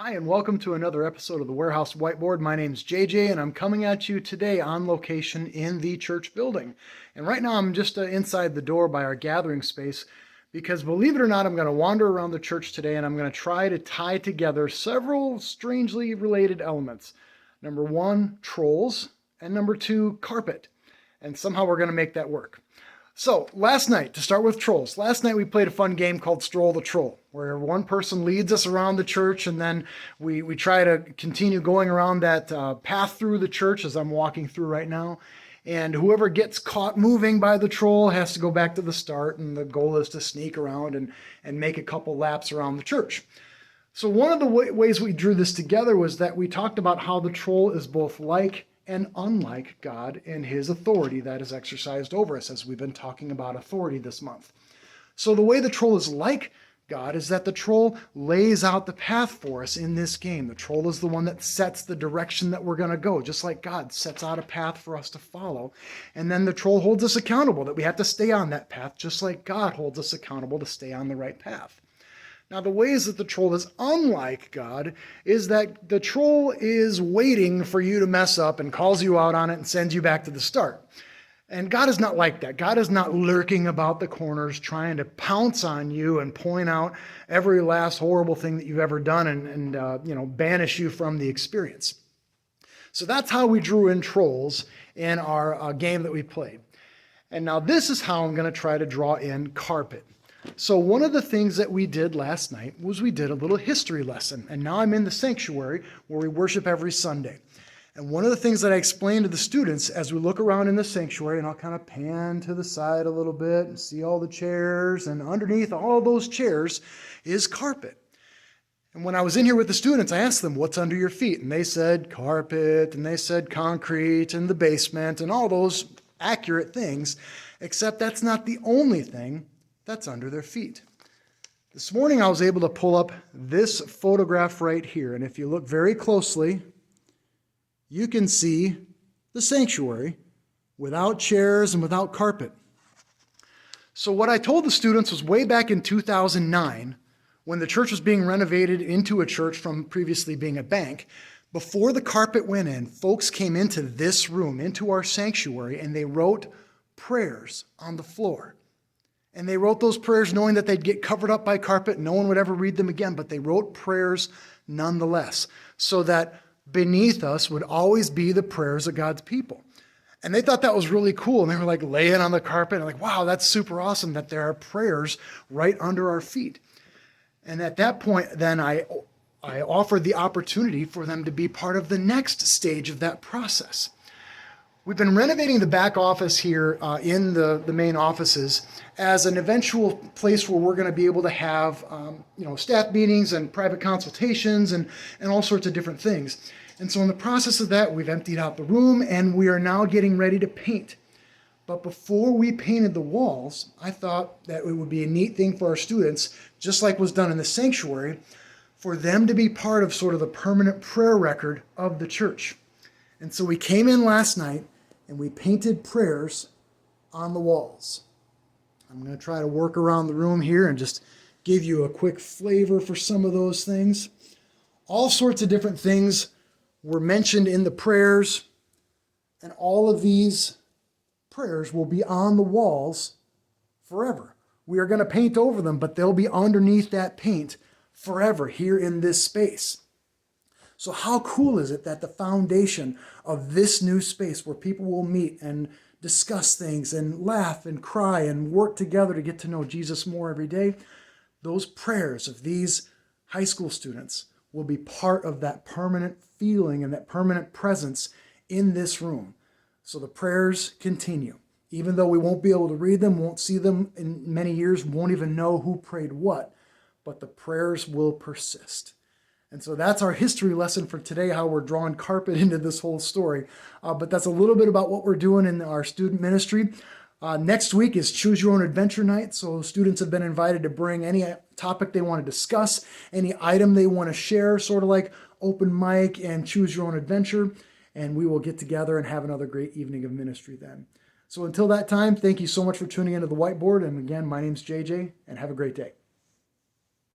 Hi, and welcome to another episode of the Warehouse Whiteboard. My name's JJ, and I'm coming at you today on location in the church building. And right now, I'm just inside the door by our gathering space because, believe it or not, I'm going to wander around the church today and I'm going to try to tie together several strangely related elements. Number one, trolls, and number two, carpet. And somehow we're going to make that work. So, last night, to start with trolls, last night we played a fun game called Stroll the Troll, where one person leads us around the church, and then we try to continue going around that path through the church as I'm walking through right now. And whoever gets caught moving by the troll has to go back to the start, and the goal is to sneak around and make a couple laps around the church. So one of the ways we drew this together was that we talked about how the troll is both like and unlike God in his authority that is exercised over us, as we've been talking about authority this month. So the way the troll is like God is that the troll lays out the path for us in this game. The troll is the one that sets the direction that we're going to go, just like God sets out a path for us to follow. And then the troll holds us accountable, that we have to stay on that path, just like God holds us accountable to stay on the right path. Now, the ways that the troll is unlike God is that the troll is waiting for you to mess up and calls you out on it and sends you back to the start. And God is not like that. God is not lurking about the corners trying to pounce on you and point out every last horrible thing that you've ever done and banish you from the experience. So that's how we drew in trolls in our game that we played. And now this is how I'm going to try to draw in carpet. So one of the things that we did last night was we did a little history lesson. And now I'm in the sanctuary where we worship every Sunday. And one of the things that I explained to the students as we look around in the sanctuary, and I'll kind of pan to the side a little bit and see all the chairs, and underneath all those chairs is carpet. And when I was in here with the students, I asked them, what's under your feet? And they said carpet, and they said concrete, and the basement, and all those accurate things, except that's not the only thing that's under their feet. This morning I was able to pull up this photograph right here, and if you look very closely, you can see the sanctuary without chairs and without carpet. So what I told the students was way back in 2009, when the church was being renovated into a church from previously being a bank, before the carpet went in, folks came into this room, into our sanctuary, and they wrote prayers on the floor. And they wrote those prayers knowing that they'd get covered up by carpet. No one would ever read them again, but they wrote prayers nonetheless, so that beneath us would always be the prayers of God's people. And they thought that was really cool. And they were like laying on the carpet and like, wow, that's super awesome that there are prayers right under our feet. And at that point, then I offered the opportunity for them to be part of the next stage of that process. We've been renovating the back office here in the main offices as an eventual place where we're going to be able to have staff meetings and private consultations and all sorts of different things. And so in the process of that, we've emptied out the room and we are now getting ready to paint. But before we painted the walls, I thought that it would be a neat thing for our students, just like was done in the sanctuary, for them to be part of sort of the permanent prayer record of the church. And so we came in last night and we painted prayers on the walls. I'm going to try to work around the room here and just give you a quick flavor for some of those things. All sorts of different things were mentioned in the prayers, and all of these prayers will be on the walls forever. We are going to paint over them, but they'll be underneath that paint forever here in this space. So how cool is it that the foundation of this new space where people will meet and discuss things and laugh and cry and work together to get to know Jesus more every day, those prayers of these high school students will be part of that permanent feeling and that permanent presence in this room. So the prayers continue. Even though we won't be able to read them, won't see them in many years, won't even know who prayed what, but the prayers will persist. And so that's our history lesson for today, how we're drawing carpet into this whole story. But that's a little bit about what we're doing in our student ministry. Next week is Choose Your Own Adventure Night. So students have been invited to bring any topic they want to discuss, any item they want to share, sort of like open mic and Choose Your Own Adventure. And we will get together and have another great evening of ministry then. So until that time, thank you so much for tuning into the Whiteboard. And again, my name's JJ, and have a great day.